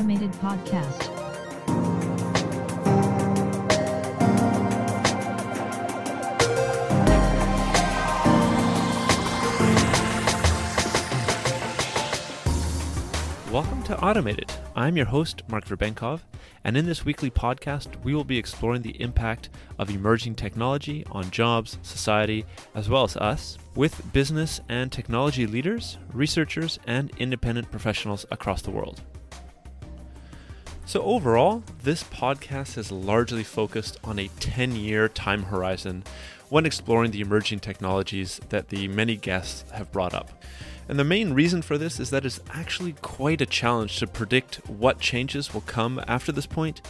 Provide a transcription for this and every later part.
Automated Podcast. Welcome to Automated. I'm your host, Marc Verbenkov, and in this weekly podcast, we will be exploring the impact of emerging technology on jobs, society, as well as us, with business and technology leaders, researchers, and independent professionals across the world. So overall, this podcast is largely focused on a 10-year time horizon when exploring the emerging technologies that the many guests have brought up. And the main reason for this is that it's actually quite a challenge to predict what changes will come after this point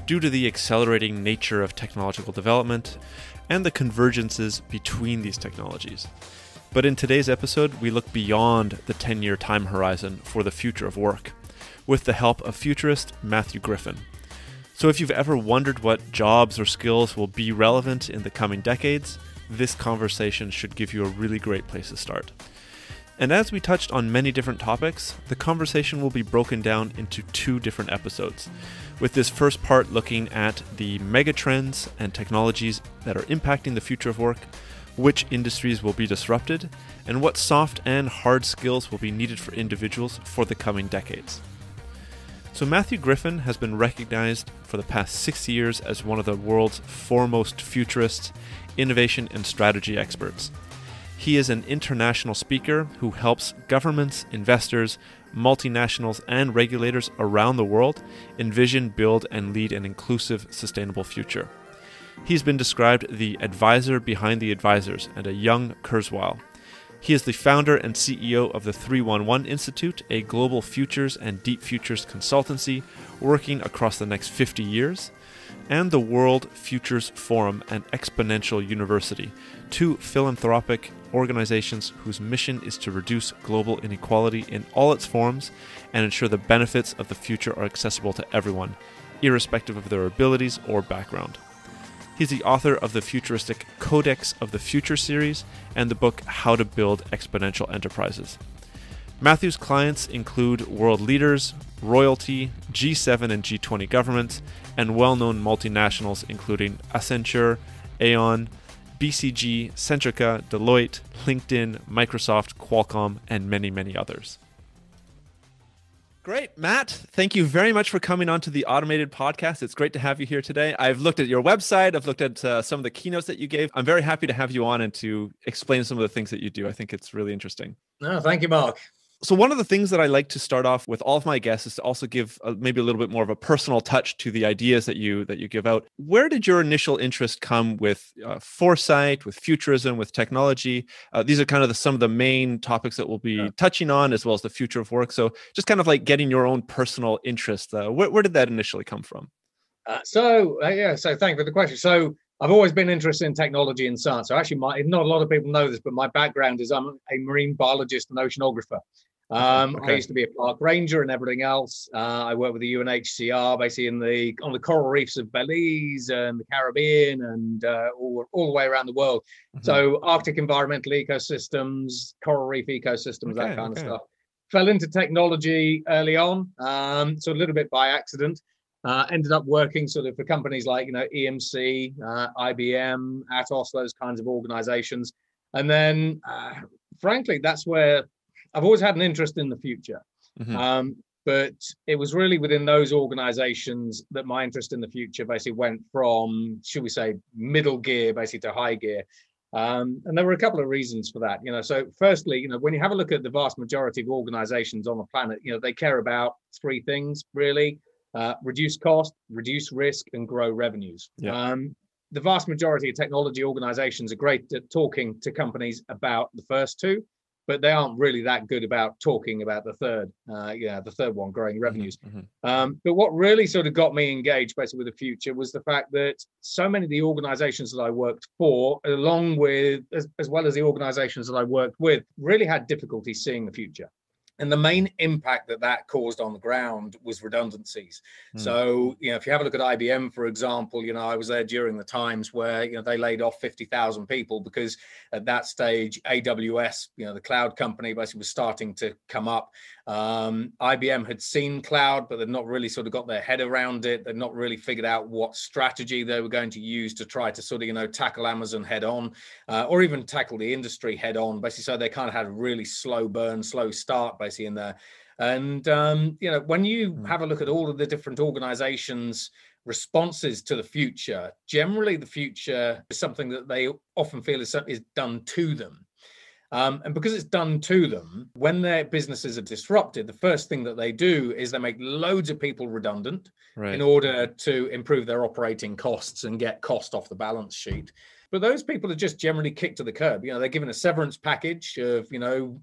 due to the accelerating nature of technological development and the convergences between these technologies. But in today's episode, we look beyond the 10-year time horizon for the future of work with the help of futurist Matthew Griffin. So if you've ever wondered what jobs or skills will be relevant in the coming decades, this conversation should give you a really great place to start. And as we touched on many different topics, the conversation will be broken down into 2 different episodes, with this first part looking at the megatrends and technologies that are impacting the future of work, which industries will be disrupted, and what soft and hard skills will be needed for individuals for the coming decades. So Matthew Griffin has been recognized for the past 6 years as one of the world's foremost futurists, innovation and strategy experts. He is an international speaker who helps governments, investors, multinationals, and regulators around the world envision, build, and lead an inclusive, sustainable future. He's been described the advisor behind the advisors and a young Kurzweil. He is the founder and CEO of the 311 Institute, a global futures and deep futures consultancy working across the next 50 years, and the World Futures Forum and Exponential University, 2 philanthropic organizations whose mission is to reduce global inequality in all its forms and ensure the benefits of the future are accessible to everyone, irrespective of their abilities or background. He's the author of the futuristic Codex of the Future series and the book How to Build Exponential Enterprises. Matthew's clients include world leaders, royalty, G7 and G20 governments, and well-known multinationals including Accenture, Aon, BCG, Centrica, Deloitte, LinkedIn, Microsoft, Qualcomm, and many, many others. Great. Matt, thank you very much for coming on to the Automated Podcast. It's great to have you here today. I've looked at your website. I've looked at some of the keynotes that you gave. I'm very happy to have you on and to explain some of the things that you do. I think it's really interesting. No, thank you, Mark. So one of the things that I like to start off with all of my guests is to also give maybe a little bit more of a personal touch to the ideas that you give out. Where did your initial interest come with foresight, with futurism, with technology? These are kind of some of the main topics that we'll be touching on, as well as the future of work. So just kind of like getting your own personal interest. Where did that initially come from? So thank you for the question. So I've always been interested in technology and science. So actually, not a lot of people know this, but my background is I'm a marine biologist and oceanographer. I used to be a park ranger and everything else. I worked with the UNHCR, basically on the coral reefs of Belize and the Caribbean and all the way around the world. Mm-hmm. So Arctic environmental ecosystems, coral reef ecosystems, that kind of stuff. Fell into technology early on, so a little bit by accident. Ended up working sort of for companies like EMC, IBM, Atos, those kinds of organizations. And then, frankly, that's where I've always had an interest in the future. Mm-hmm. But it was really within those organizations that my interest in the future basically went from, should we say, middle gear basically to high gear. And there were a couple of reasons for that. So firstly, when you have a look at the vast majority of organizations on the planet, they care about 3 things really: reduce cost, reduce risk, and grow revenues. Yeah. The vast majority of technology organizations are great at talking to companies about the first 2, but they aren't really that good about talking about the third, the third one, growing revenues. Mm-hmm. But what really sort of got me engaged basically with the future was the fact that so many of the organizations that I worked for, along with, as well as the organizations that I worked with, really had difficulty seeing the future. And the main impact that caused on the ground was redundancies. So, if you have a look at IBM, for example, I was there during the times where, they laid off 50,000 people because at that stage, AWS, the cloud company, basically was starting to come up. IBM had seen cloud, but they'd not really sort of got their head around it. They'd not really figured out what strategy they were going to use to try to sort of, tackle Amazon head on, or even tackle the industry head on, basically. So they kind of had a really slow burn, slow start, basically, in there. And when you have a look at all of the different organizations' responses to the future, generally the future is something that they often feel is done to them. And because it's done to them, when their businesses are disrupted, the first thing that they do is they make loads of people redundant in order to improve their operating costs and get cost off the balance sheet. But those people are just generally kicked to the curb. They're given a severance package of,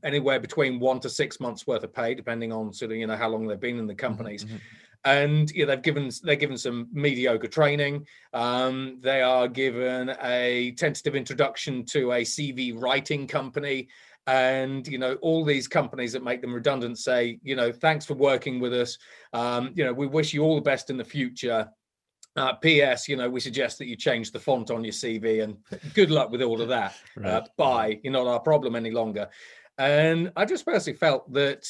anywhere between 1 to 6 months worth of pay, depending on sort of, how long they've been in the companies. And they're given some mediocre training. They are given a tentative introduction to a CV writing company. And, all these companies that make them redundant say, thanks for working with us. We wish you all the best in the future. P.S. We suggest that you change the font on your CV, and good luck with all of that. Bye. You're not our problem any longer. And I just personally felt that,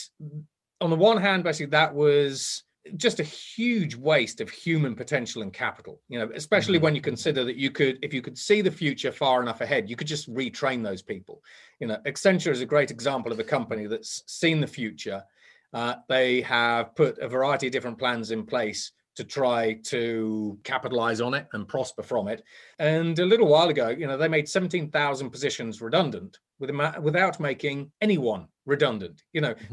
on the one hand, basically, that was just a huge waste of human potential and capital, especially when you consider that if you could see the future far enough ahead, you could just retrain those people. Accenture is a great example of a company that's seen the future. They have put a variety of different plans in place to try to capitalize on it and prosper from it. And a little while ago, they made 17,000 positions redundant without making anyone redundant,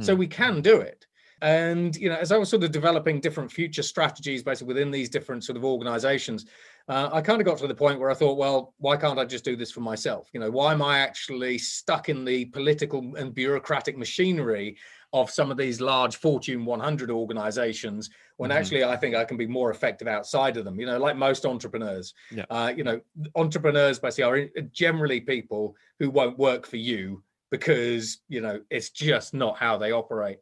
so we can do it. And, as I was sort of developing different future strategies, basically within these different sort of organizations, I kind of got to the point where I thought, well, why can't I just do this for myself? Why am I actually stuck in the political and bureaucratic machinery of some of these large Fortune 100 organizations when actually I think I can be more effective outside of them, like most entrepreneurs. Entrepreneurs basically are generally people who won't work for you because, it's just not how they operate.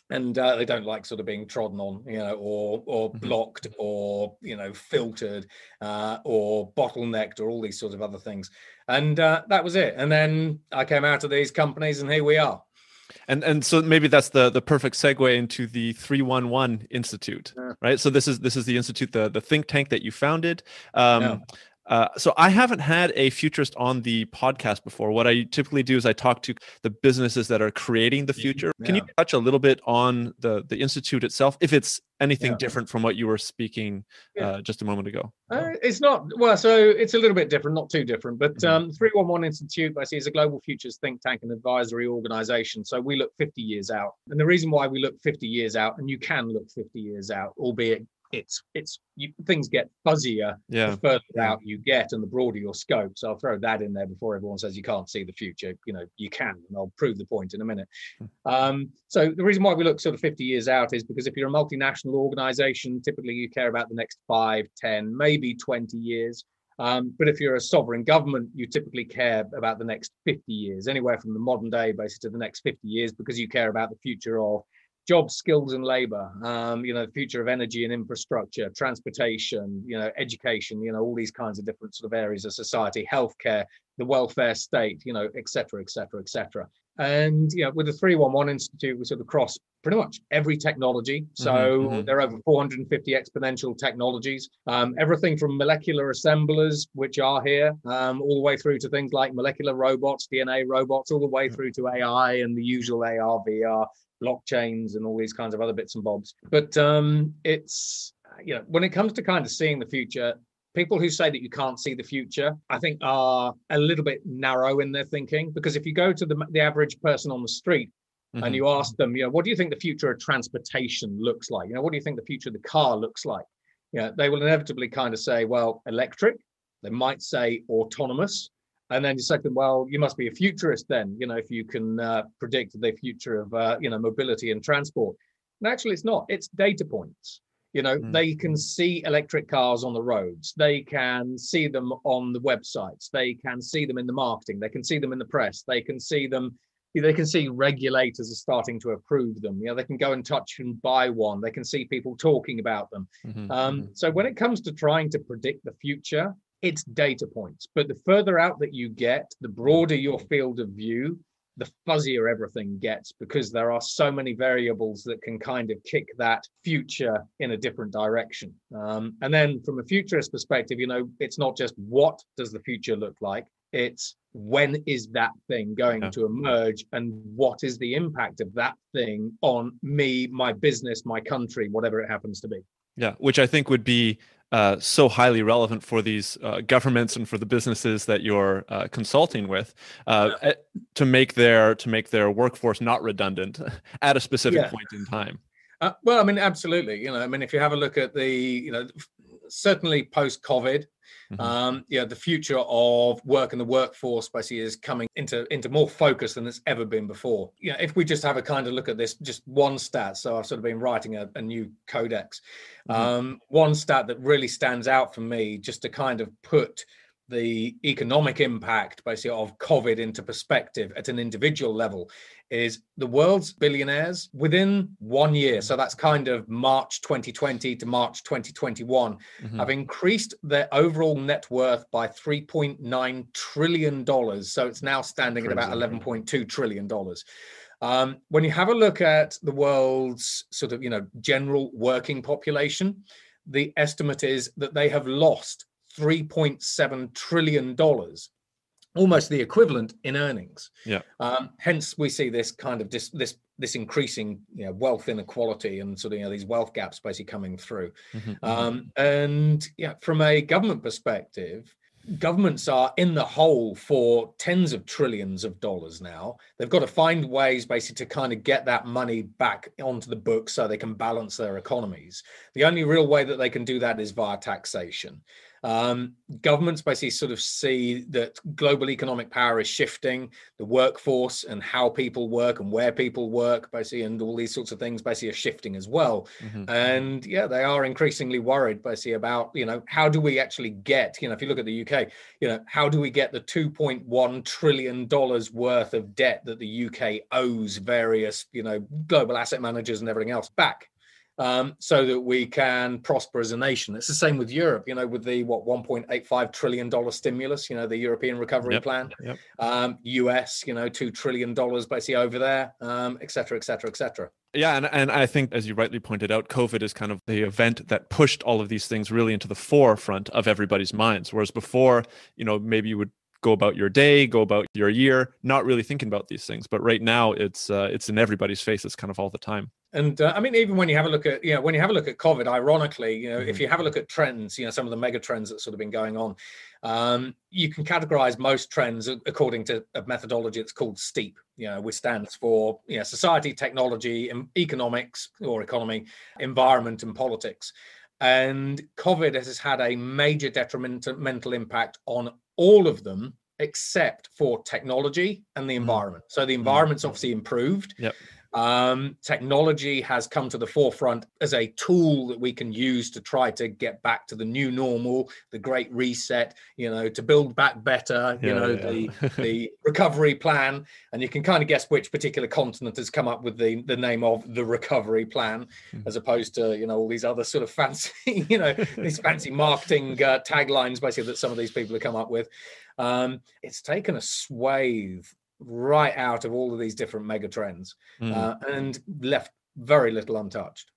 And they don't like sort of being trodden on, or blocked, or, filtered, or bottlenecked, or all these sorts of other things. And that was it. And then I came out of these companies, and here we are. And so maybe that's the perfect segue into the 311 Institute, right? So this is the institute, the think tank that you founded. So I haven't had a futurist on the podcast before. What I typically do is I talk to the businesses that are creating the future. Can you touch a little bit on the institute itself, if it's anything different from what you were speaking just a moment ago? It's not. Well, so it's a little bit different, not too different. But 311 Institute, basically, is a global futures think tank and advisory organization. So we look 50 years out. And the reason why we look 50 years out, and you can look 50 years out, albeit things get fuzzier the further out you get and the broader your scope. So I'll throw that in there before everyone says you can't see the future. You can, and I'll prove the point in a minute. So the reason why we look sort of 50 years out is because if you're a multinational organization, typically you care about the next 5, 10, maybe 20 years. But if you're a sovereign government, you typically care about the next 50 years, anywhere from the modern day basically to the next 50 years, because you care about the future of jobs, skills, and labor, the future of energy and infrastructure, transportation, education, all these kinds of different sort of areas of society, healthcare, the welfare state, et cetera, et cetera, et cetera. And, with the 311 Institute, we sort of cross pretty much every technology. So there are over 450 exponential technologies, everything from molecular assemblers, which are here, all the way through to things like molecular robots, DNA robots, all the way through to AI and the usual AR, VR, blockchains and all these kinds of other bits and bobs. But it's, when it comes to kind of seeing the future, people who say that you can't see the future, I think are a little bit narrow in their thinking, because if you go to the average person on the street and you ask them, what do you think the future of transportation looks like? What do you think the future of the car looks like? They will inevitably kind of say, well, electric. They might say autonomous. And then you say to them, well, you must be a futurist then, if you can predict the future of, mobility and transport. And actually, it's not. It's data points. They can see electric cars on the roads. They can see them on the websites. They can see them in the marketing. They can see them in the press. They can see them They can see regulators are starting to approve them. They can go and touch and buy one. They can see people talking about them. So when it comes to trying to predict the future, it's data points. But the further out that you get, the broader your field of view, the fuzzier everything gets, because there are so many variables that can kind of kick that future in a different direction. And then from a futurist perspective, it's not just what does the future look like, it's when is that thing going to emerge, and what is the impact of that thing on me, my business, my country, whatever it happens to be. Yeah, which I think would be so highly relevant for these governments and for the businesses that you're consulting with, to make their workforce not redundant at a specific point in time. Well, I mean, absolutely. If you have a look at the, certainly post-COVID, the future of work and the workforce basically is coming into more focus than it's ever been before. If we just have a kind of look at this, just one stat. So I've sort of been writing a new codex. One stat that really stands out for me, just to kind of put the economic impact basically of COVID into perspective at an individual level, is the world's billionaires within 1 year, so that's kind of March 2020 to March 2021, have increased their overall net worth by $3.9 trillion. So it's now standing at about $11.2 trillion. When you have a look at the world's sort of, general working population, the estimate is that they have lost $3.7 trillion, almost the equivalent in earnings. Hence, we see this kind of this increasing wealth inequality and sort of these wealth gaps basically coming through. And from a government perspective, governments are in the hole for tens of trillions of dollars now. They've got to find ways basically to kind of get that money back onto the books so they can balance their economies. The only real way that they can do that is via taxation. Governments basically sort of see that global economic power is shifting, the workforce and how people work and where people work basically, and all these sorts of things basically are shifting as well. And they are increasingly worried basically about, how do we actually get, if you look at the UK, how do we get the $2.1 trillion worth of debt that the UK owes various, global asset managers and everything else back? So that we can prosper as a nation. It's the same with Europe, with the $1.85 trillion stimulus, the European Recovery Plan. US, $2 trillion basically over there, et cetera, et cetera, et cetera. Yeah, and I think, as you rightly pointed out, COVID is kind of the event that pushed all of these things really into the forefront of everybody's minds. Whereas before, maybe you would go about your day, go about your year, not really thinking about these things. But right now, it's in everybody's faces kind of all the time. And even when you have a look at, COVID, ironically, if you have a look at trends, some of the mega trends that sort of been going on, you can categorize most trends according to a methodology that's called STEEP, which stands for, society, technology, economics or economy, environment and politics. And COVID has had a major detrimental impact on all of them, except for technology and the environment. So the environment's obviously improved. Technology has come to the forefront as a tool that we can use to try to get back to the new normal, the great reset, to build back better, the recovery plan. And you can kind of guess which particular continent has come up with the name of the recovery plan, as opposed to, all these other sort of fancy, these fancy marketing taglines basically that some of these people have come up with. It's taken a swathe right out of all of these different mega trends and left very little untouched.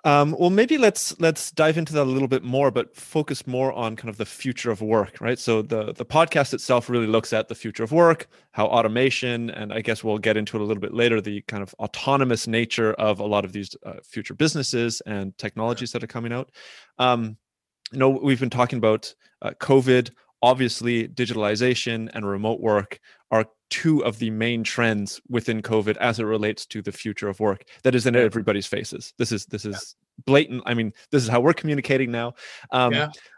Well, maybe let's dive into that a little bit more, but focus more on kind of the future of work, right? So the podcast itself really looks at the future of work, how automation, and I guess we'll get into it a little bit later, the kind of autonomous nature of a lot of these future businesses and technologies that are coming out. We've been talking about COVID. Obviously, digitalization and remote work are two of the main trends within COVID as it relates to the future of work that is in everybody's faces. This is blatant. I mean, this is how we're communicating now.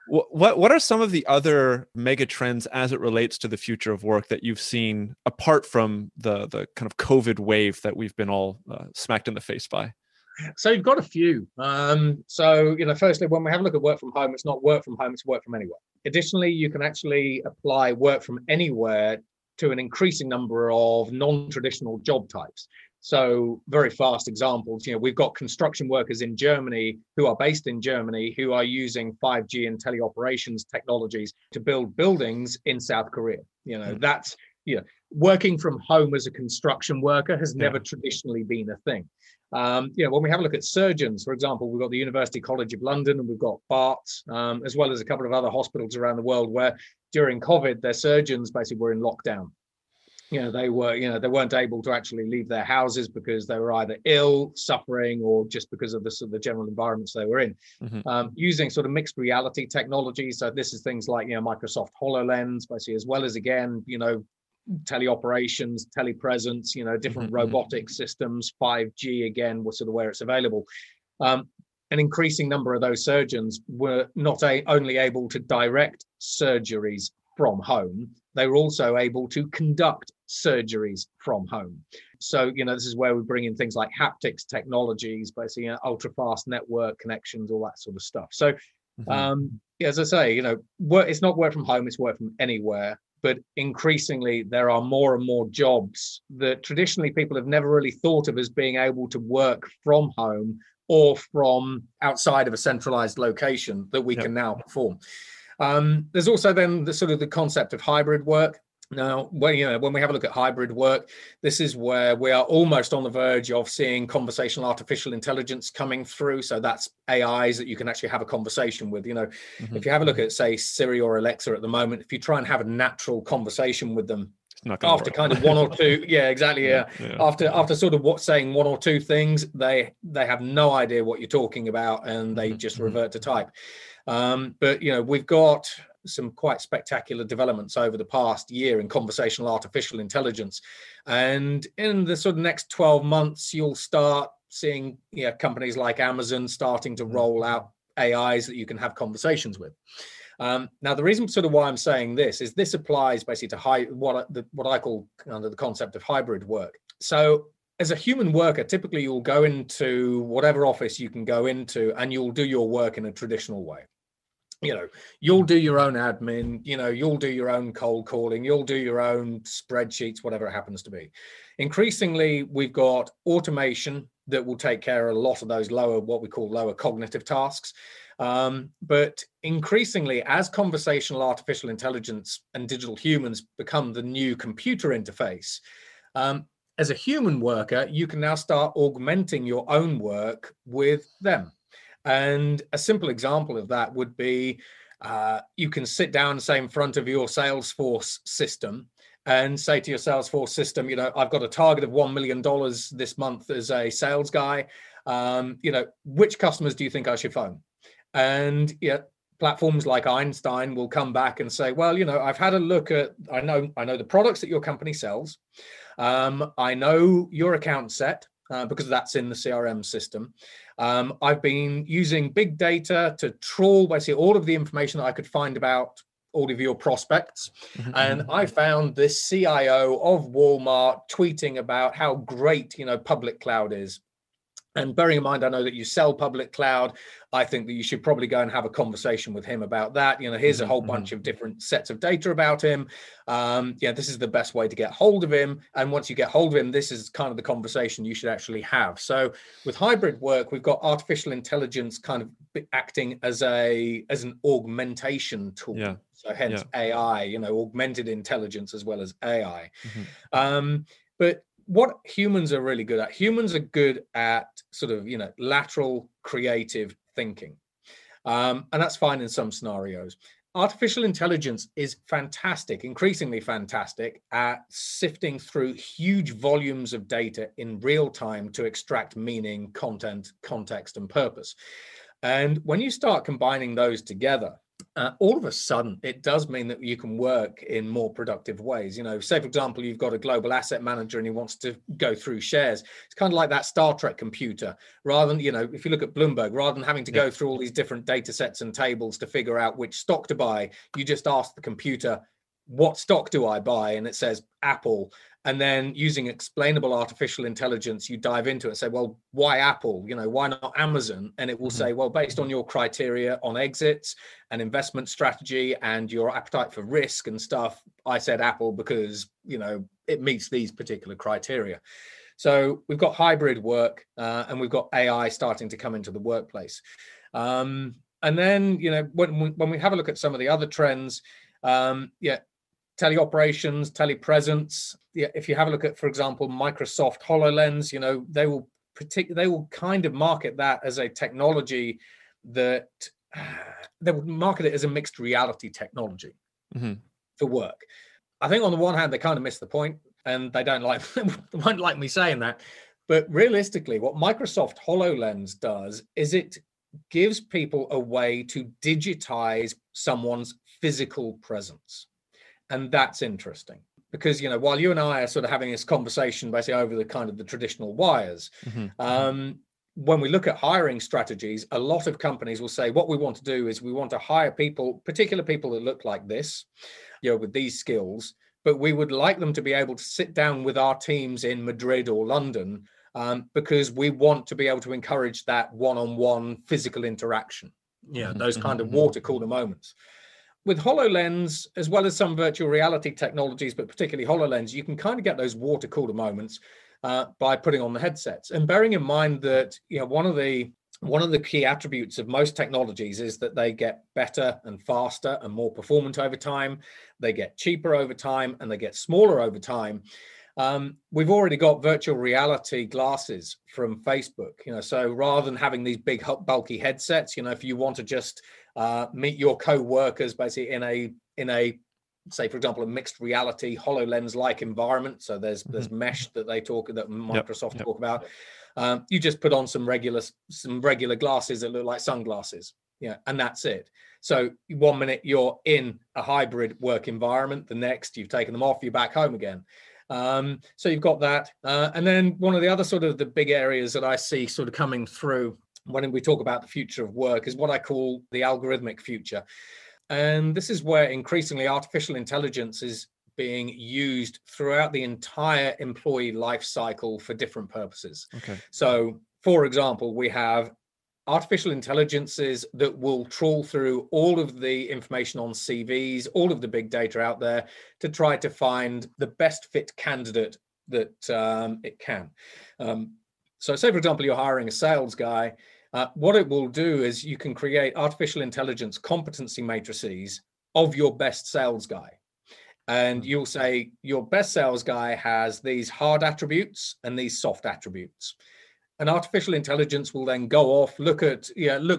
What are some of the other mega trends as it relates to the future of work that you've seen apart from the kind of COVID wave that we've been all smacked in the face by? So you've got a few. Firstly, when we have a look at work from home, it's not work from home, it's work from anywhere. Additionally, you can actually apply work from anywhere to an increasing number of non-traditional job types. So very fast examples, we've got construction workers in Germany who are based in Germany who are using 5G and teleoperations technologies to build buildings in South Korea. That's, working from home as a construction worker has never traditionally been a thing. When we have a look at surgeons, for example, we've got the University College of London and we've got Barts, as well as a couple of other hospitals around the world where during COVID, their surgeons basically were in lockdown. They weren't able to actually leave their houses because they were either ill, suffering, or just because of the general environments they were in. Using sort of mixed reality technology. So this is things like, Microsoft HoloLens, basically, as well as, again, teleoperations, telepresence, different robotic systems, 5G, again, was sort of where it's available. An increasing number of those surgeons were not only able to direct surgeries from home, they were also able to conduct surgeries from home. So, this is where we bring in things like haptics technologies, basically, ultra fast network connections, all that sort of stuff. So, as I say, it's not work from home, it's work from anywhere. But increasingly, there are more and more jobs that traditionally people have never really thought of as being able to work from home or from outside of a centralized location that we can now perform. There's also then the concept of hybrid work. Now, when we have a look at hybrid work, this is where we are almost on the verge of seeing conversational artificial intelligence coming through. So that's AIs that you can actually have a conversation with. If you have a look at, say, Siri or Alexa at the moment, if you try and have a natural conversation with them, after kind of one or two, exactly. After sort of saying one or two things, they have no idea what you're talking about, and they just revert to type. But we've got some quite spectacular developments over the past year in conversational artificial intelligence, and in the sort of next 12 months, you'll start seeing companies like Amazon starting to roll out AIs that you can have conversations with. Now, the reason sort of why I'm saying this is this applies basically to what I call under the concept of hybrid work. So as a human worker, typically you'll go into whatever office you can go into and you'll do your work in a traditional way. You'll do your own admin, you'll do your own cold calling, you'll do your own spreadsheets, whatever it happens to be. Increasingly, we've got automation that will take care of a lot of those what we call lower cognitive tasks. But increasingly, as conversational artificial intelligence and digital humans become the new computer interface, as a human worker, you can now start augmenting your own work with them. And a simple example of that would be you can sit down, say, in front of your Salesforce system and say to your Salesforce system, I've got a target of $1 million this month as a sales guy. Which customers do you think I should phone? And platforms like Einstein will come back and say, well, I've had a look at, I know the products that your company sells. I know your account set because that's in the CRM system. I've been using big data to trawl basically all of the information that I could find about all of your prospects. And I found this CIO of Walmart tweeting about how great, public cloud is. And bearing in mind, I know that you sell public cloud. I think that you should probably go and have a conversation with him about that. Here's a whole bunch of different sets of data about him. This is the best way to get hold of him. And once you get hold of him, this is kind of the conversation you should actually have. So with hybrid work, we've got artificial intelligence kind of acting as an augmentation tool. Yeah. So hence AI, augmented intelligence as well as AI. But what humans are really good at, humans are good at sort of, lateral creative thinking. And that's fine in some scenarios. Artificial intelligence is fantastic, increasingly fantastic at sifting through huge volumes of data in real time to extract meaning, content, context, and purpose. And when you start combining those together, all of a sudden, it does mean that you can work in more productive ways. Say, for example, you've got a global asset manager and he wants to go through shares. It's kind of like that Star Trek computer. Rather than, if you look at Bloomberg, rather than having to go through all these different data sets and tables to figure out which stock to buy, you just ask the computer, what stock do I buy? And it says Apple. And then using explainable artificial intelligence, you dive into it and say, well, why Apple? Why not Amazon? And it will say, well, based on your criteria on exits and investment strategy and your appetite for risk and stuff, I said Apple because, it meets these particular criteria. So we've got hybrid work and we've got AI starting to come into the workplace. And then, when we have a look at some of the other trends, teleoperations, telepresence. Yeah, if you have a look at, for example, Microsoft HoloLens, they will kind of market that as a technology that they would market it as a mixed reality technology for work. I think on the one hand, they kind of miss the point and they won't like me saying that. But realistically, what Microsoft HoloLens does is it gives people a way to digitize someone's physical presence. And that's interesting because, while you and I are sort of having this conversation basically over the kind of the traditional wires, when we look at hiring strategies, a lot of companies will say, what we want to do is we want to hire people, particular people that look like this, with these skills, but we would like them to be able to sit down with our teams in Madrid or London because we want to be able to encourage that one-on-one physical interaction, those kind of water cooler moments. With HoloLens, as well as some virtual reality technologies, but particularly HoloLens, you can kind of get those water cooler moments by putting on the headsets. And bearing in mind that one of the key attributes of most technologies is that they get better and faster and more performant over time. They get cheaper over time and they get smaller over time. We've already got virtual reality glasses from Facebook, so rather than having these big bulky headsets, if you want to just meet your co-workers basically in a say, for example, a mixed reality HoloLens like environment. So there's mesh that Microsoft talk about. You just put on some regular glasses that look like sunglasses, and that's it. So 1 minute you're in a hybrid work environment, the next you've taken them off, you're back home again. So you've got that. And then one of the other sort of the big areas that I see sort of coming through when we talk about the future of work is what I call the algorithmic future. And this is where increasingly artificial intelligence is being used throughout the entire employee life cycle for different purposes. Okay. So, for example, we have artificial intelligences that will trawl through all of the information on CVs, all of the big data out there to try to find the best fit candidate that it can. So say, for example, you're hiring a sales guy. What it will do is you can create artificial intelligence competency matrices of your best sales guy. And you'll say your best sales guy has these hard attributes and these soft attributes. And artificial intelligence will then go off, look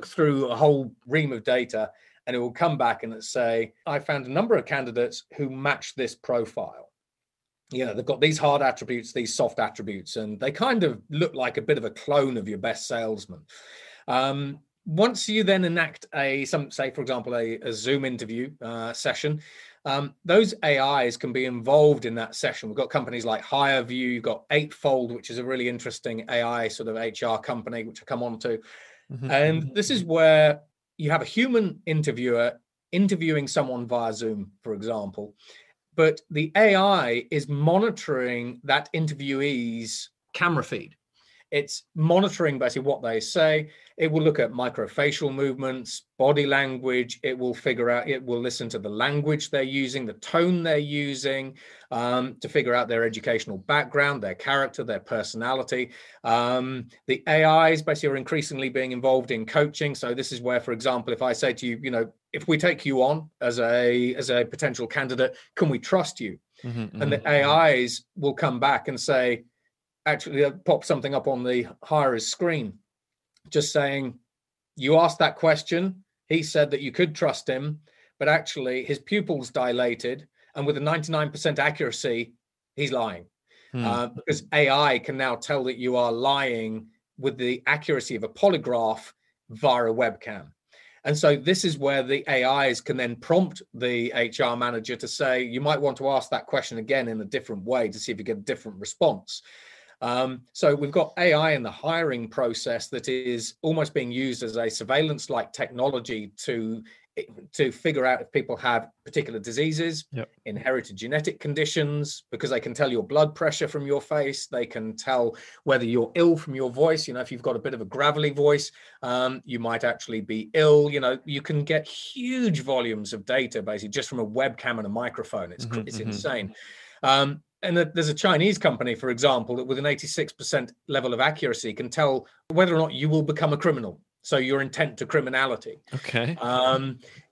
through a whole ream of data, and it will come back and say, I found a number of candidates who match this profile. They've got these hard attributes, these soft attributes, and they kind of look like a bit of a clone of your best salesman. Once you then enact say, for example, a Zoom interview session, those AIs can be involved in that session. We've got companies like HireVue, you've got Eightfold, which is a really interesting AI sort of HR company, which I come on to. And this is where you have a human interviewer interviewing someone via Zoom, for example, but the AI is monitoring that interviewee's camera feed. It's monitoring basically what they say. It will look at microfacial movements, body language. It will listen to the language they're using, the tone they're using, to figure out their educational background, their character, their personality. The AIs basically are increasingly being involved in coaching. So this is where, for example, if I say to you, if we take you on as a potential candidate, can we trust you? And the AIs will come back and say, actually, they'll pop something up on the hirer's screen, just saying, you asked that question. He said that you could trust him, but actually his pupils dilated, and with a 99% accuracy, he's lying. Because AI can now tell that you are lying with the accuracy of a polygraph via a webcam. And so this is where the AIs can then prompt the HR manager to say, you might want to ask that question again in a different way to see if you get a different response. So we've got AI in the hiring process that is almost being used as a surveillance-like technology to to figure out if people have particular diseases, Yep. inherited genetic conditions, because they can tell your blood pressure from your face. They can tell whether you're ill from your voice. You know, if you've got a bit of a gravelly voice, you might actually be ill. You know, you can get huge volumes of data basically just from a webcam and a microphone. It's insane. And there's a Chinese company, for example, that with an 86% level of accuracy can tell whether or not you will become a criminal. So your intent to criminality. Okay.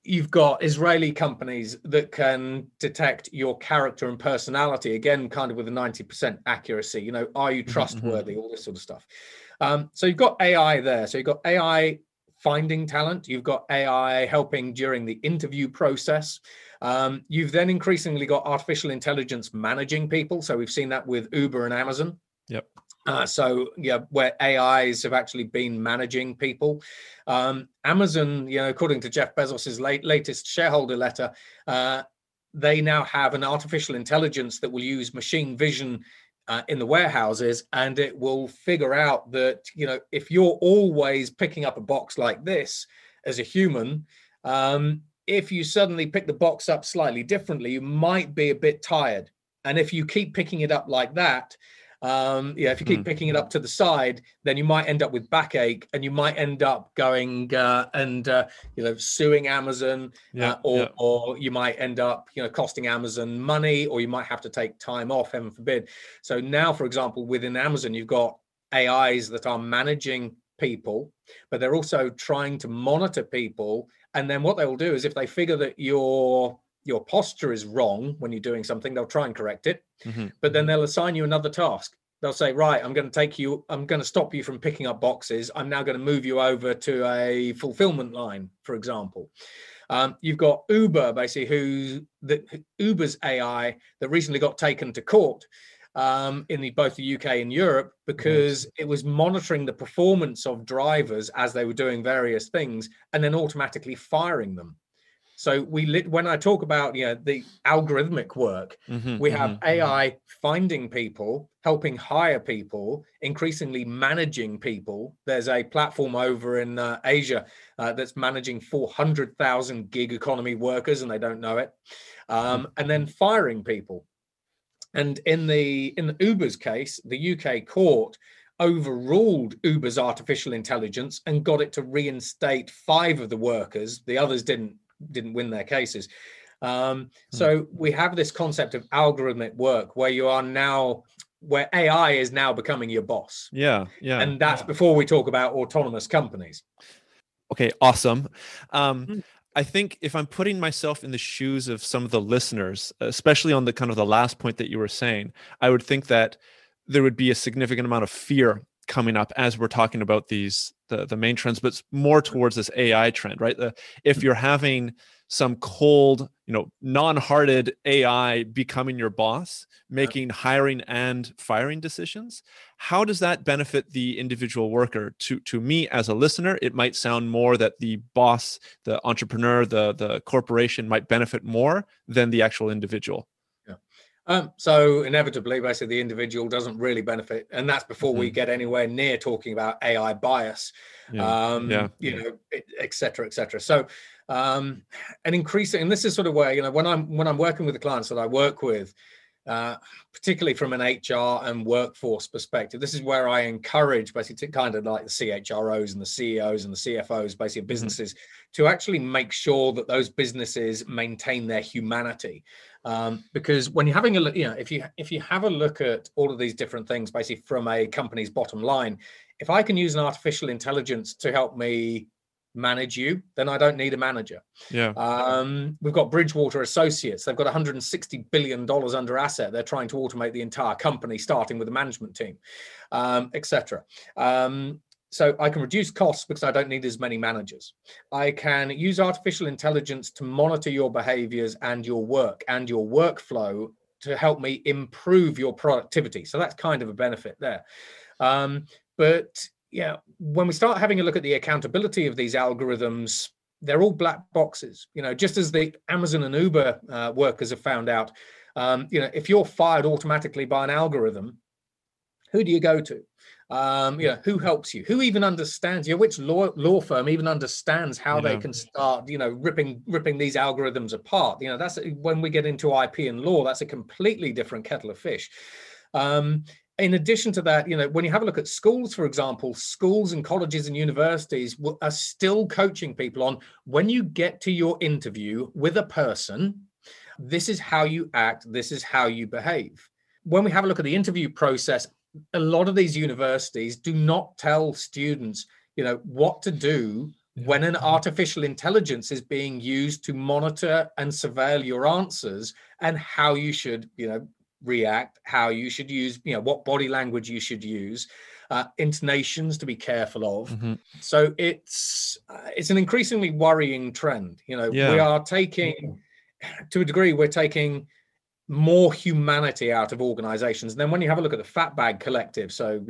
You've got Israeli companies that can detect your character and personality, again, kind of with a 90% accuracy. You know, are you trustworthy? All this sort of stuff. So you've got AI there. So you've got AI finding talent. You've got AI helping during the interview process. You've then increasingly got artificial intelligence managing people. So we've seen that with Uber and Amazon. Yep. So yeah, where AIs have actually been managing people. Amazon, you know, according to Jeff Bezos's latest shareholder letter, they now have an artificial intelligence that will use machine vision in the warehouses, and it will figure out that, you know, if you're always picking up a box like this as a human, if you suddenly pick the box up slightly differently, you might be a bit tired. And if you keep picking it up like that, if you keep picking it up to the side, then you might end up with backache, and you might end up going suing Amazon, or you might end up, you know, costing Amazon money, or you might have to take time off, heaven forbid. So now, for example, within Amazon, you've got AIs that are managing people, but they're also trying to monitor people. And then what they will do is, if they figure that your posture is wrong when you're doing something, they'll try and correct it. But then they'll assign you another task. They'll say, right, I'm going to stop you from picking up boxes. I'm now going to move you over to a fulfillment line, for example. You've got Uber, basically, Uber's AI that recently got taken to court in both the UK and Europe, because it was monitoring the performance of drivers as they were doing various things and then automatically firing them. So when I talk about, you know, the algorithmic work, we have AI finding people, helping hire people, increasingly managing people. There's a platform over in Asia that's managing 400,000 gig economy workers, and they don't know it, and then firing people. And in the Uber's case, the UK court overruled Uber's artificial intelligence and got it to reinstate 5 of the workers. The others didn't win their cases. So we have this concept of algorithmic work where AI is now becoming your boss. Yeah. And that's before we talk about autonomous companies. Okay, awesome. I think if I'm putting myself in the shoes of some of the listeners, especially on the kind of the last point that you were saying, I would think that there would be a significant amount of fear coming up as we're talking about the main trends, but more towards this AI trend, right? If you're having some cold, you know, non-hearted AI becoming your boss, making hiring and firing decisions, how does that benefit the individual worker? To me, as a listener, it might sound more that the boss, the entrepreneur, the corporation might benefit more than the actual individual. So inevitably, basically, the individual doesn't really benefit, and that's before we get anywhere near talking about AI bias, you know, et cetera, et cetera. So, and increasing, and this is sort of where, you know, when I'm working with the clients that I work with, particularly from an HR and workforce perspective, this is where I encourage basically kind of like the CHROs and the CEOs and the CFOs, basically businesses, to actually make sure that those businesses maintain their humanity. Because when you're having a look, you know, if you have a look at all of these different things, basically from a company's bottom line, if I can use an artificial intelligence to help me manage you, then I don't need a manager. We've got Bridgewater Associates. They've got $160 billion under asset. They're trying to automate the entire company, starting with the management team, etc. So I can reduce costs because I don't need as many managers. I can use artificial intelligence to monitor your behaviors and your work and your workflow to help me improve your productivity. So that's kind of a benefit there. But yeah, when we start having a look at the accountability of these algorithms, they're all black boxes. You know, just as the Amazon and Uber workers have found out, you know, if you're fired automatically by an algorithm, who do you go to? Who helps you? Who even understands? Which law firm even understands how they can start, ripping these algorithms apart? That's when we get into IP and law. That's a completely different kettle of fish. In addition to that, when you have a look at schools, for example, schools and colleges and universities are still coaching people on, when you get to your interview with a person, this is how you act, this is how you behave. When we have a look at the interview process, a lot of these universities do not tell students, what to do when an artificial intelligence is being used to monitor and surveil your answers, and how you should, react, how you should use, what body language you should use, intonations to be careful of. So it's an increasingly worrying trend. We are taking, to a degree, we're taking more humanity out of organizations. And then when you have a look at the Fat Bag Collective, so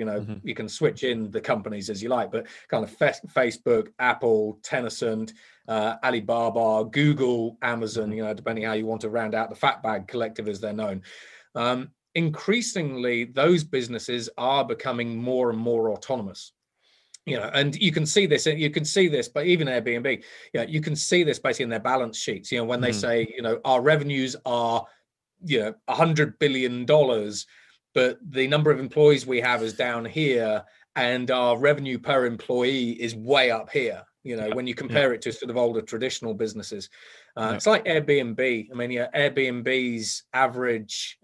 you can switch in the companies as you like, but kind of Facebook, Apple, Tencent, Alibaba, Google, Amazon, depending how you want to round out the Fat Bag Collective as they're known. Increasingly, those businesses are becoming more and more autonomous. And you can see this, but even Airbnb, you can see this basically in their balance sheets. When they say, our revenues are $100 billion, but the number of employees we have is down here, and our revenue per employee is way up here. When you compare it to sort of older traditional businesses, it's like Airbnb. I mean, Airbnb's average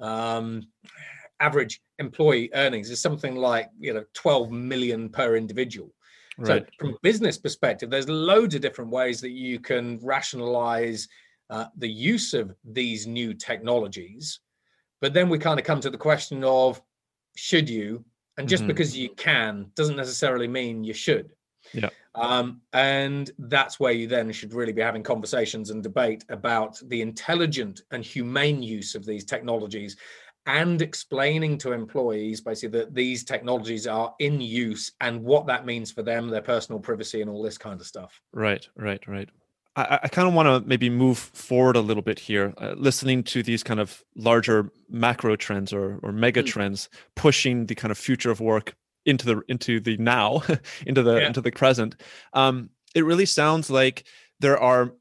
employee earnings is something like 12 million per individual. Right. So from a business perspective, there's loads of different ways that you can rationalize the use of these new technologies. But then we kind of come to the question of, should you? And just because you can doesn't necessarily mean you should. Yeah. And that's where you then should really be having conversations and debate about the intelligent and humane use of these technologies, and explaining to employees basically that these technologies are in use and what that means for them, their personal privacy, and all this kind of stuff. Right. I kind of want to maybe move forward a little bit here, listening to these kind of larger macro trends or mega trends pushing the kind of future of work into the now, into the present. It really sounds like there are,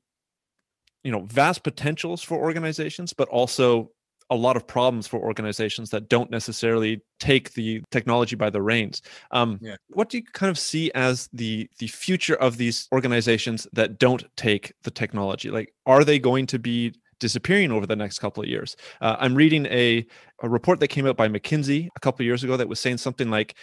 vast potentials for organizations, but also a lot of problems for organizations that don't necessarily take the technology by the reins. What do you kind of see as the future of these organizations that don't take the technology? Like, are they going to be disappearing over the next couple of years? I'm reading a report that came out by McKinsey a couple of years ago that was saying something like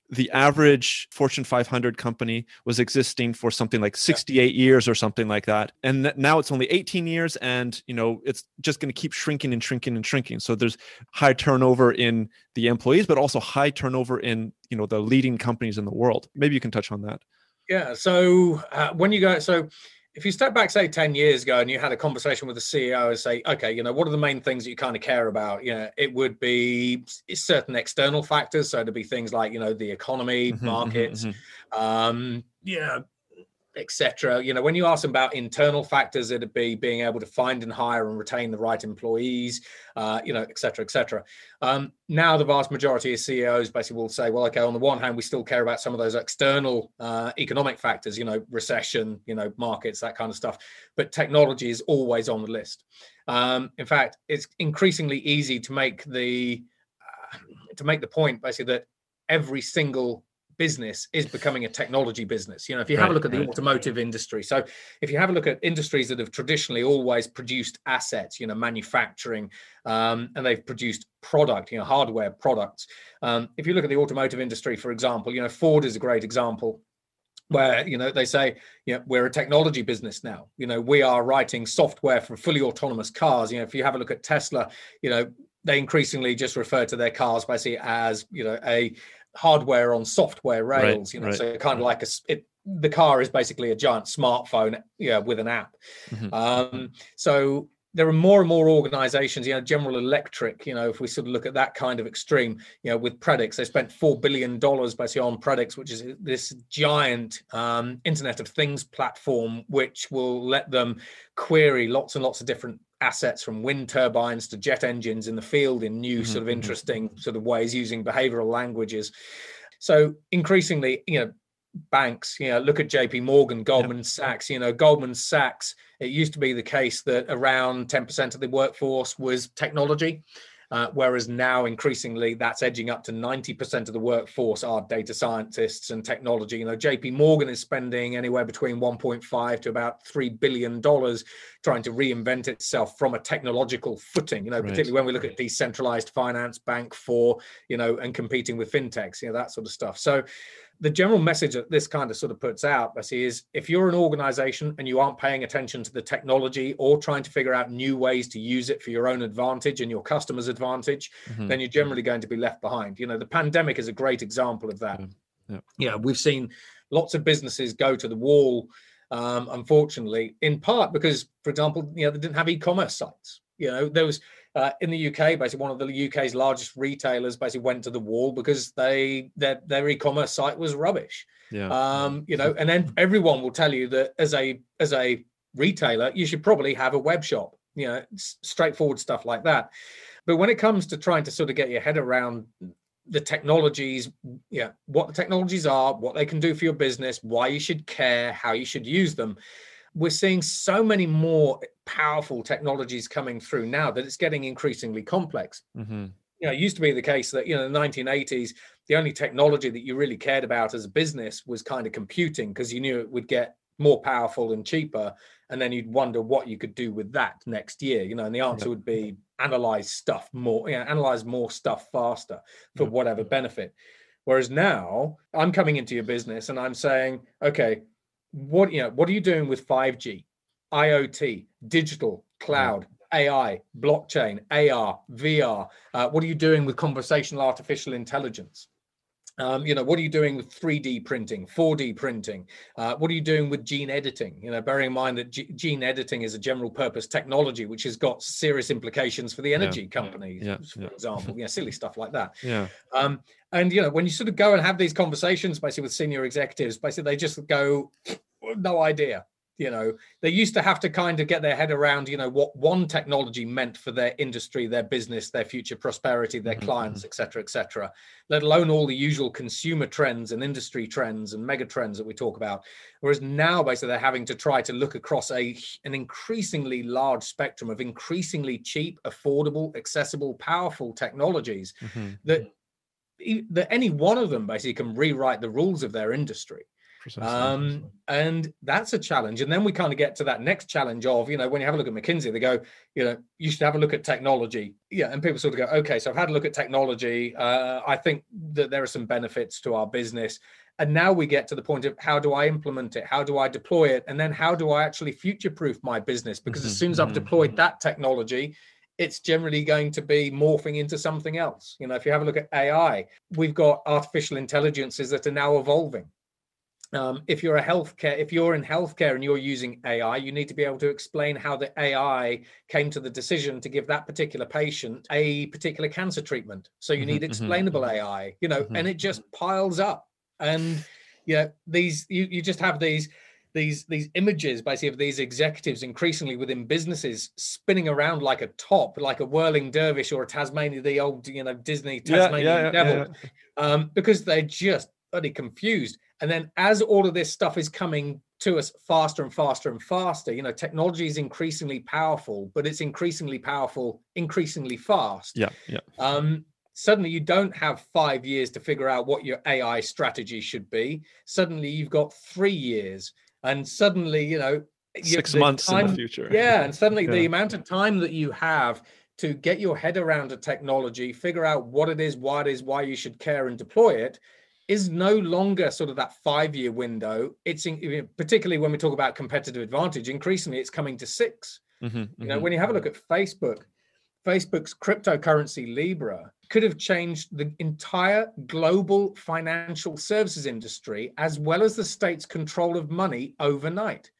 the average Fortune 500 company was existing for something like 68 years or something like that. And now it's only 18 years, and, it's just going to keep shrinking and shrinking and shrinking. So there's high turnover in the employees, but also high turnover in, the leading companies in the world. Maybe you can touch on that. Yeah. So if you step back, say 10 years ago, and you had a conversation with the CEO and say, okay, what are the main things that you kind of care about? It would be certain external factors. So it'd be things like, the economy, markets, etc. When you ask them about internal factors, it'd be being able to find and hire and retain the right employees, et cetera, et cetera. Now the vast majority of CEOs basically will say, well, okay, on the one hand, we still care about some of those external economic factors, recession, markets, that kind of stuff. But technology is always on the list. In fact, it's increasingly easy to make the point basically that every single business is becoming a technology business. If you have a look at the automotive industry, so if you have a look at industries that have traditionally always produced assets, manufacturing, and they've produced product, hardware products. If you look at the automotive industry, for example, Ford is a great example, where they say, we're a technology business now. We are writing software for fully autonomous cars. If you have a look at Tesla, they increasingly just refer to their cars basically as a hardware on software rails. So kind of like the car is basically a giant smartphone with an app. So there are more and more organizations, General Electric, if we sort of look at that kind of extreme, with Predix, they spent $4 billion basically on Predix, which is this giant Internet of Things platform, which will let them query lots and lots of different assets, from wind turbines to jet engines in the field in new sort of interesting sort of ways, using behavioral languages. So increasingly, banks, look at JP Morgan, Goldman Sachs, Goldman Sachs, it used to be the case that around 10% of the workforce was technology. Whereas now increasingly that's edging up to 90% of the workforce are data scientists and technology. JP Morgan is spending anywhere between 1.5 to about $3 billion trying to reinvent itself from a technological footing, particularly when we look at decentralized finance, Bank 4, and competing with fintechs, that sort of stuff. So the general message that this kind of sort of puts out, Bessie, is if you're an organization and you aren't paying attention to the technology or trying to figure out new ways to use it for your own advantage and your customers' advantage, then you're generally going to be left behind. The pandemic is a great example of that. We've seen lots of businesses go to the wall, unfortunately, in part because, for example, they didn't have e-commerce sites. There was in the UK, basically one of the UK's largest retailers basically went to the wall because their e-commerce site was rubbish. And then everyone will tell you that as a retailer, you should probably have a web shop, straightforward stuff like that. But when it comes to trying to sort of get your head around the technologies, what the technologies are, what they can do for your business, why you should care, how you should use them, we're seeing so many more powerful technologies coming through now that it's getting increasingly complex. It used to be the case that, in the 1980s, the only technology that you really cared about as a business was kind of computing, because you knew it would get more powerful and cheaper. And then you'd wonder what you could do with that next year, and the answer would be analyze more stuff faster for whatever benefit. Whereas now I'm coming into your business and I'm saying, okay, what are you doing with 5G, IoT, digital, cloud, AI, blockchain, AR, VR? What are you doing with conversational artificial intelligence? What are you doing with 3D printing, 4D printing? What are you doing with gene editing? Bearing in mind that gene editing is a general purpose technology, which has got serious implications for the energy companies, for example, silly stuff like that. And, when you sort of go and have these conversations, basically with senior executives, basically they just go, no idea. They used to have to kind of get their head around, what one technology meant for their industry, their business, their future prosperity, their clients, et cetera, let alone all the usual consumer trends and industry trends and mega trends that we talk about. Whereas now, basically, they're having to try to look across an increasingly large spectrum of increasingly cheap, affordable, accessible, powerful technologies that any one of them basically can rewrite the rules of their industry. And that's a challenge. And then we kind of get to that next challenge of, when you have a look at McKinsey, they go, you should have a look at technology. And people sort of go, okay, so I've had a look at technology. I think that there are some benefits to our business. And now we get to the point of how do I implement it? How do I deploy it? And then how do I actually future-proof my business? Because as soon as I've deployed that technology, it's generally going to be morphing into something else. If you have a look at AI, we've got artificial intelligences that are now evolving. If you're in healthcare and you're using AI, you need to be able to explain how the AI came to the decision to give that particular patient a particular cancer treatment. So you need explainable AI, and it just piles up. And you just have these images basically of these executives increasingly within businesses spinning around like a top, like a whirling dervish or a Tasmanian, the old Disney Tasmanian devil, because they're just bloody confused. And then as all of this stuff is coming to us faster and faster and faster, technology is increasingly powerful, but it's increasingly powerful, increasingly fast. Suddenly you don't have 5 years to figure out what your AI strategy should be. Suddenly you've got 3 years, and suddenly, 6 months in the future. And suddenly the amount of time that you have to get your head around a technology, figure out what it is, why you should care and deploy it, is no longer sort of that 5-year window. It's particularly when we talk about competitive advantage, increasingly it's coming to 6. When you have a look at Facebook's cryptocurrency Libra could have changed the entire global financial services industry as well as the state's control of money overnight.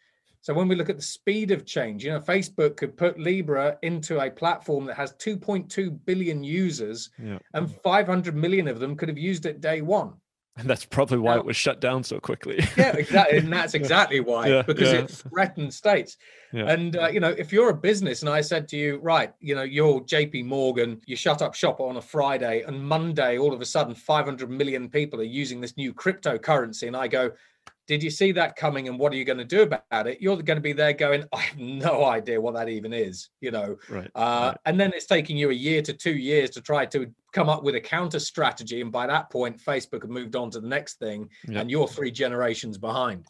So when we look at the speed of change, Facebook could put Libra into a platform that has 2.2 billion users and 500 million of them could have used it day one. And that's probably why it was shut down so quickly. Yeah, exactly. And that's exactly why, because it threatened states. Yeah. And, if you're a business and I said to you, right, you're JP Morgan, you shut up shop on a Friday, and Monday, all of a sudden, 500 million people are using this new cryptocurrency. And I go, did you see that coming? And what are you going to do about it? You're going to be there going, I have no idea what that even is, Right. And then it's taking you a year to 2 years to try to come up with a counter strategy. And by that point, Facebook have moved on to the next thing, and you're 3 generations behind.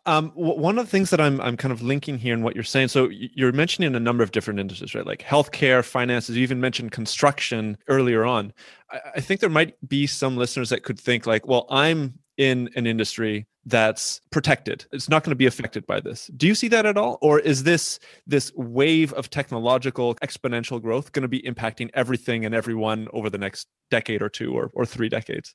One of the things that I'm kind of linking here in what you're saying, so you're mentioning a number of different industries, right? Like healthcare, finances, you even mentioned construction earlier on. I think there might be some listeners that could think like, well, I'm in an industry that's protected. It's not going to be affected by this. Do you see that at all? Or is this wave of technological exponential growth going to be impacting everything and everyone over the next decade or 2 or 3 decades?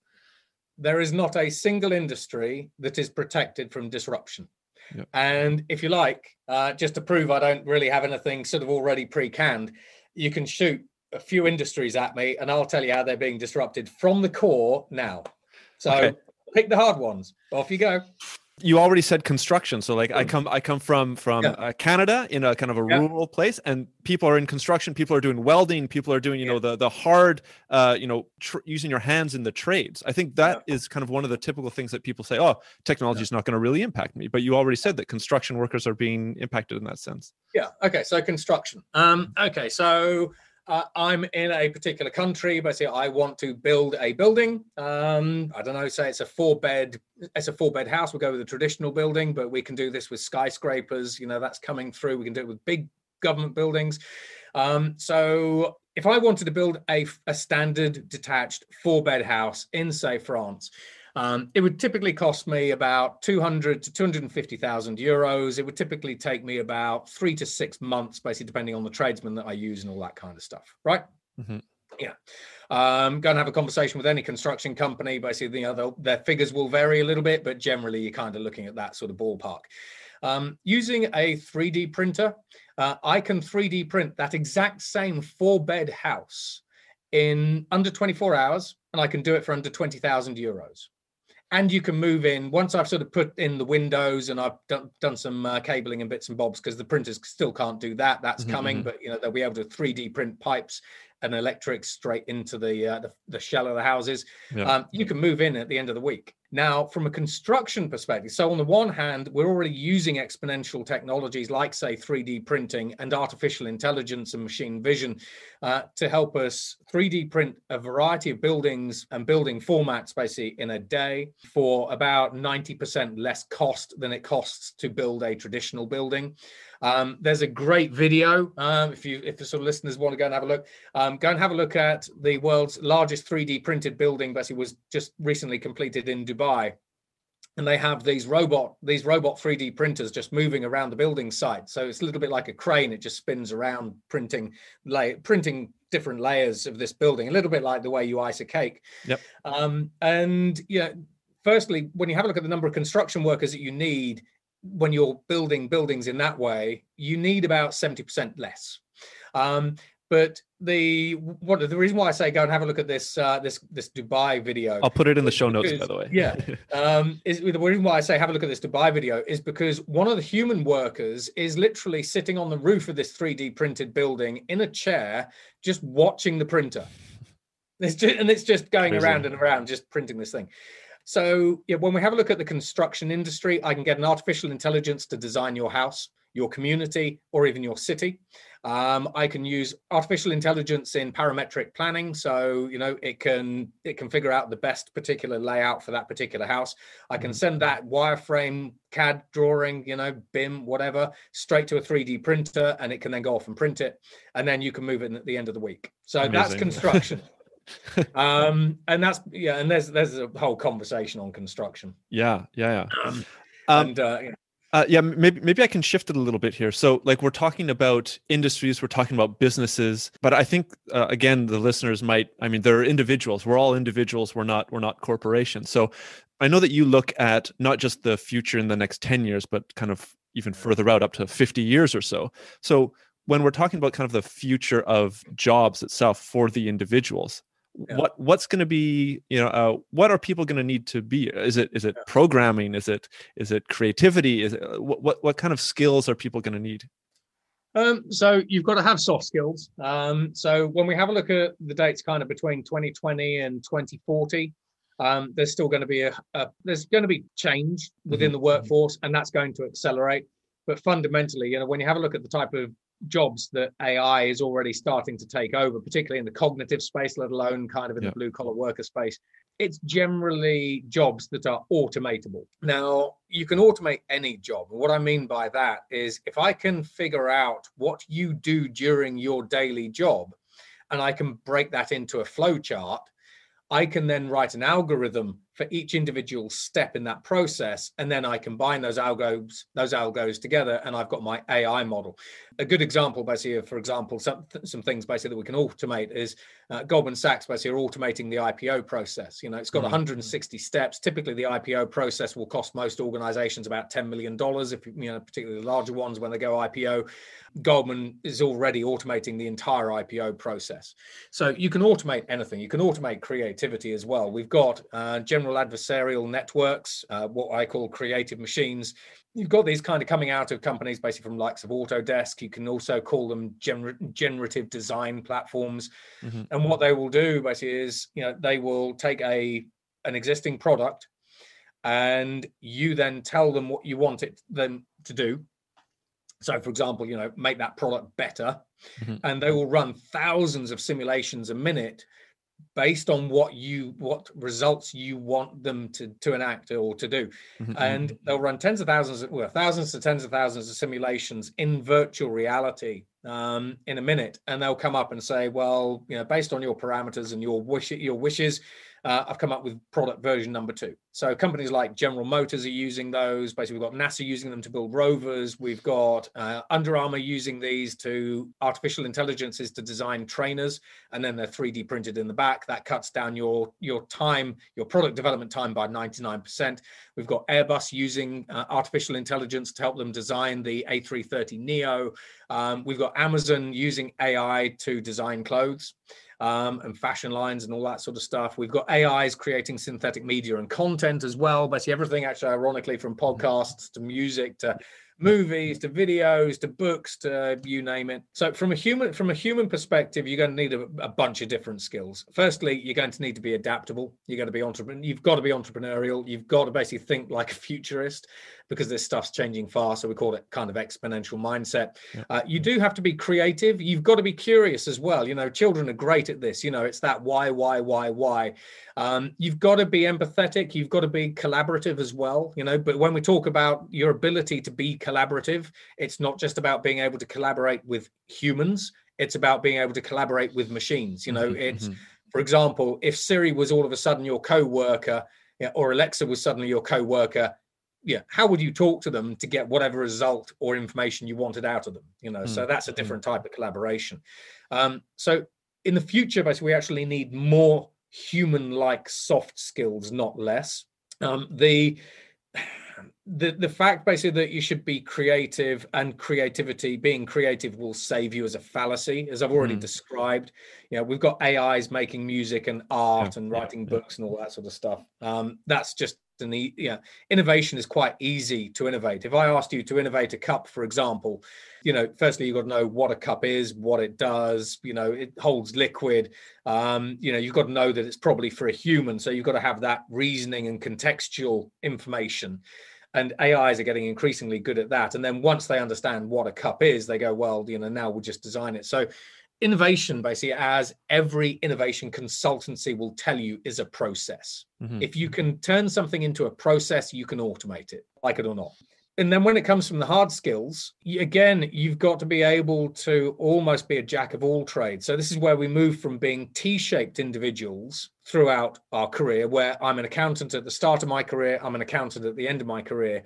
There is not a single industry that is protected from disruption. Yep. And if you like, just to prove I don't really have anything sort of already pre-canned, you can shoot a few industries at me and I'll tell you how they're being disrupted from the core now. So pick the hard ones. Off you go. You already said construction. So like I come from Canada, in a kind of a rural place, and people are in construction, people are doing welding, people are doing, the hard, using your hands in the trades. I think that is kind of one of the typical things that people say, oh, technology is not going to really impact me. But you already said that construction workers are being impacted in that sense. Yeah. Okay. So construction. I'm in a particular country. Basically, I want to build a building. I don't know, say it's a 4-bed house. We'll go with a traditional building, but we can do this with skyscrapers. That's coming through. We can do it with big government buildings. So if I wanted to build a standard detached 4-bed house in, say, France, it would typically cost me about 200 to 250,000 euros. It would typically take me about 3 to 6 months, basically, depending on the tradesman that I use and all that kind of stuff. Right? Mm-hmm. Yeah. Go and have a conversation with any construction company. Basically, their figures will vary a little bit, but generally you're kind of looking at that sort of ballpark. Using a 3D printer, I can 3D print that exact same 4-bed house in under 24 hours, and I can do it for under 20,000 euros. And you can move in, once I've sort of put in the windows and I've done some cabling and bits and bobs, because the printers still can't do that. That's coming, but they'll be able to 3D print pipes and electrics straight into the shell of the houses. You can move in at the end of the week. Now, from a construction perspective, so on the one hand, we're already using exponential technologies like, say, 3D printing and artificial intelligence and machine vision to help us 3D print a variety of buildings and building formats, basically, in a day for about 90% less cost than it costs to build a traditional building. There's a great video. If the sort of listeners want to go and have a look, go and have a look at the world's largest 3D printed building. Basically, was just recently completed in Dubai, and they have these robot 3D printers just moving around the building site. So it's a little bit like a crane. It just spins around, printing different layers of this building. A little bit like the way you ice a cake. Yep. Firstly, when you have a look at the number of construction workers that you need when you're building buildings in that way, you need about 70% less. But the reason why I say go and have a look at this Dubai video. I'll put it in the show notes, by the way. Yeah. The reason why I say have a look at this Dubai video is because one of the human workers is literally sitting on the roof of this 3D printed building in a chair, just watching the printer. It's just going around and around, just printing this thing. So when we have a look at the construction industry, I can get an artificial intelligence to design your house, your community, or even your city. I can use artificial intelligence in parametric planning. So, it can figure out the best particular layout for that particular house. I can send that wireframe, CAD drawing, BIM, whatever, straight to a 3D printer, and it can then go off and print it. And then you can move it at the end of the week. So Amazing. That's construction. And there's a whole conversation on construction. Maybe I can shift it a little bit here. So like we're talking about industries, we're talking about businesses, but I think again the listeners they're individuals. We're all individuals. We're not corporations. So I know that you look at not just the future in the next 10 years, but kind of even further out, up to 50 years or so. So when we're talking about kind of the future of jobs itself for the individuals, what's going to be, what are people going to need to be? Is it programming? Is it creativity? Is it what kind of skills are people going to need? So you've got to have soft skills. So when we have a look at the dates kind of between 2020 and 2040, there's still going to be there's going to be change within the workforce, and that's going to accelerate. But fundamentally, when you have a look at the type of jobs that AI is already starting to take over, particularly in the cognitive space, let alone kind of in the blue collar worker space, it's generally jobs that are automatable. Now, you can automate any job. And what I mean by that is if I can figure out what you do during your daily job, and I can break that into a flow chart, I can then write an algorithm for each individual step in that process, and then I combine those algos together, and I've got my AI model. A good example, basically, for example, some things basically that we can automate is Goldman Sachs basically are automating the IPO process. It's got 160 steps. Typically, the IPO process will cost most organizations about $10 million, if particularly the larger ones when they go IPO. Goldman is already automating the entire IPO process. So you can automate anything. You can automate creativity as well. We've got general adversarial networks, what I call creative machines. You've got these kind of coming out of companies basically from likes of Autodesk. You can also call them generative design platforms. And what they will do basically is, they will take an existing product, and you then tell them what you want them to do. So, for example, make that product better, and they will run thousands of simulations a minute based on what results you want them to enact or to do. And they'll run thousands to tens of thousands of simulations in virtual reality in a minute, and they'll come up and say, well, based on your parameters and your wishes, I've come up with product version number 2. So companies like General Motors are using those. Basically, we've got NASA using them to build rovers. We've got Under Armour using these to artificial intelligences to design trainers, and then they're 3D printed in the back. That cuts down your time, your product development time by 99%. We've got Airbus using artificial intelligence to help them design the A330neo. We've got Amazon using AI to design clothes. And fashion lines and all that sort of stuff. We've got AIs creating synthetic media and content as well. Basically everything, actually, ironically, from podcasts to music to movies to videos to books to you name it. So from a human perspective, you're going to need a bunch of different skills. Firstly, you're going to need to be adaptable. You've got to be entrepreneurial. You've got to basically think like a futurist, because this stuff's changing fast. So we call it kind of exponential mindset. You do have to be creative. You've got to be curious as well. Children are great at this. It's that why. You've got to be empathetic. You've got to be collaborative as well. But when we talk about your ability to be collaborative, it's not just about being able to collaborate with humans. It's about being able to collaborate with machines. For example, if Siri was all of a sudden your co-worker, or Alexa was suddenly your co-worker, how would you talk to them to get whatever result or information you wanted out of them? So that's a different type of collaboration. So in the future, basically, we actually need more human-like soft skills, not less. The fact basically that you should be creative, and being creative will save you, as a fallacy, as I've already described. We've got AIs making music and art and writing books and all that sort of stuff. That's just innovation is quite easy to innovate. If I asked you to innovate a cup, for example, firstly, you've got to know what a cup is, what it does. It holds liquid. You've got to know that it's probably for a human. So you've got to have that reasoning and contextual information. And AIs are getting increasingly good at that. And then once they understand what a cup is, they go, well, now we'll just design it. So innovation, basically, as every innovation consultancy will tell you, is a process. If you can turn something into a process, you can automate it, like it or not. And then when it comes from the hard skills, again, you've got to be able to almost be a jack of all trades. So this is where we move from being T-shaped individuals throughout our career, where I'm an accountant at the start of my career, I'm an accountant at the end of my career,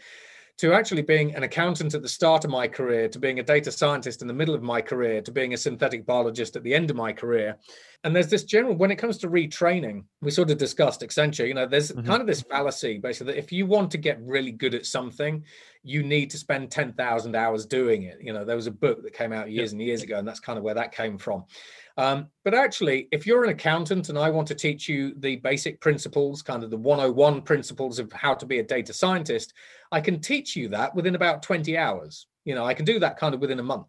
to actually being an accountant at the start of my career, to being a data scientist in the middle of my career, to being a synthetic biologist at the end of my career. And there's this general, when it comes to retraining, we sort of discussed Accenture, there's kind of this fallacy, basically, that if you want to get really good at something, you need to spend 10,000 hours doing it. There was a book that came out years and years ago, and that's kind of where that came from. But actually, if you're an accountant and I want to teach you the basic principles, kind of the 101 principles of how to be a data scientist, I can teach you that within about 20 hours. I can do that kind of within a month.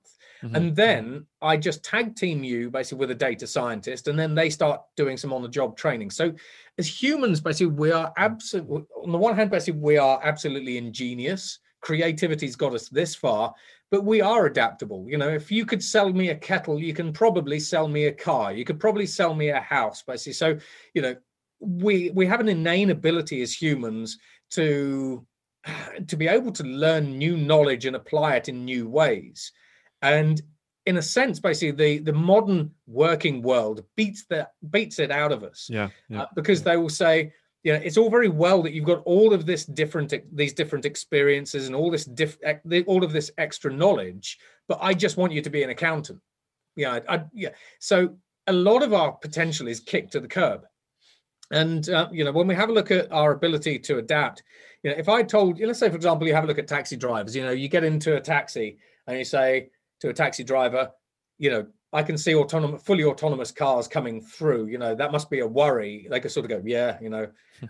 And then I just tag team you basically with a data scientist, and then they start doing some on-the-job training. So as humans, basically, we are absolutely, on the one hand, basically, we are absolutely ingenious. Creativity's got us this far, but we are adaptable. If you could sell me a kettle, you can probably sell me a car. You could probably sell me a house, basically. So, we have an innate ability as humans to be able to learn new knowledge and apply it in new ways. And in a sense, basically, the modern working world beats it out of us. Because they will say, it's all very well that you've got all of these different experiences and all of this extra knowledge, but I just want you to be an accountant. So a lot of our potential is kicked to the curb. And when we have a look at our ability to adapt, if I told you, let's say, for example, you have a look at taxi drivers. You get into a taxi and you say to a taxi driver, I can see fully autonomous cars coming through. That must be a worry. They could sort of go, yeah,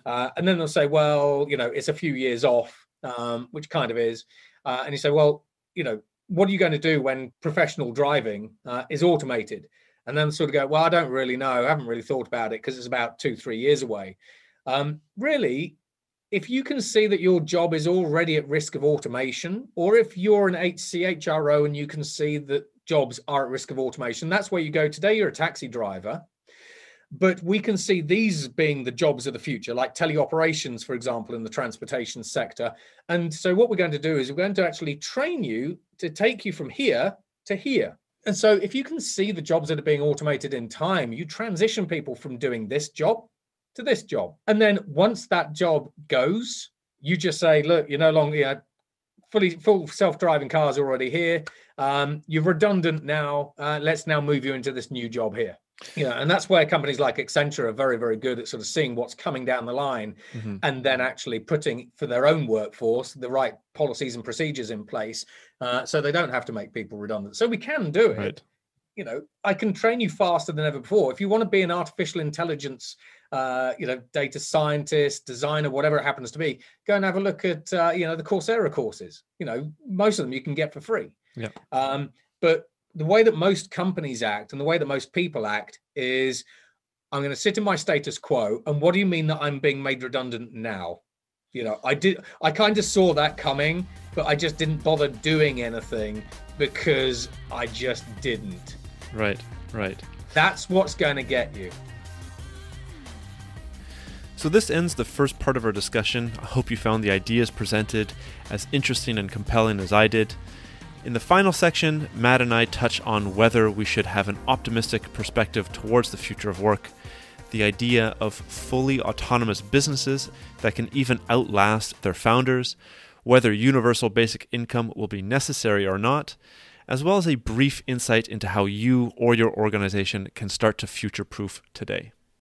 and then they'll say, well, it's a few years off, which kind of is. And you say, well, what are you going to do when professional driving is automated? And then sort of go, well, I don't really know. I haven't really thought about it because it's about 2-3 years away. Really, if you can see that your job is already at risk of automation, or if you're an CHRO and you can see that jobs are at risk of automation, that's where you go. Today, you're a taxi driver, but we can see these being the jobs of the future, like teleoperations, for example, in the transportation sector. And so what we're going to do is we're going to actually train you to take you from here to here. And so if you can see the jobs that are being automated in time, you transition people from doing this job to this job. And then once that job goes, you just say, look, you're no longer, full self-driving cars are already here. You're redundant now. Let's now move you into this new job here. And that's where companies like Accenture are very, very good at sort of seeing what's coming down the line and then actually putting for their own workforce the right policies and procedures in place so they don't have to make people redundant. So we can do it. Right. I can train you faster than ever before. If you want to be an artificial intelligence, data scientist, designer, whatever it happens to be, go and have a look at, the Coursera courses. Most of them you can get for free. Yeah. But the way that most companies act and the way that most people act is, I'm going to sit in my status quo. And what do you mean that I'm being made redundant now? I kind of saw that coming, but I just didn't bother doing anything because I just didn't. Right. That's what's going to get you. So this ends the first part of our discussion. I hope you found the ideas presented as interesting and compelling as I did. In the final section, Matt and I touch on whether we should have an optimistic perspective towards the future of work, the idea of fully autonomous businesses that can even outlast their founders, whether universal basic income will be necessary or not, as well as a brief insight into how you or your organization can start to future-proof today.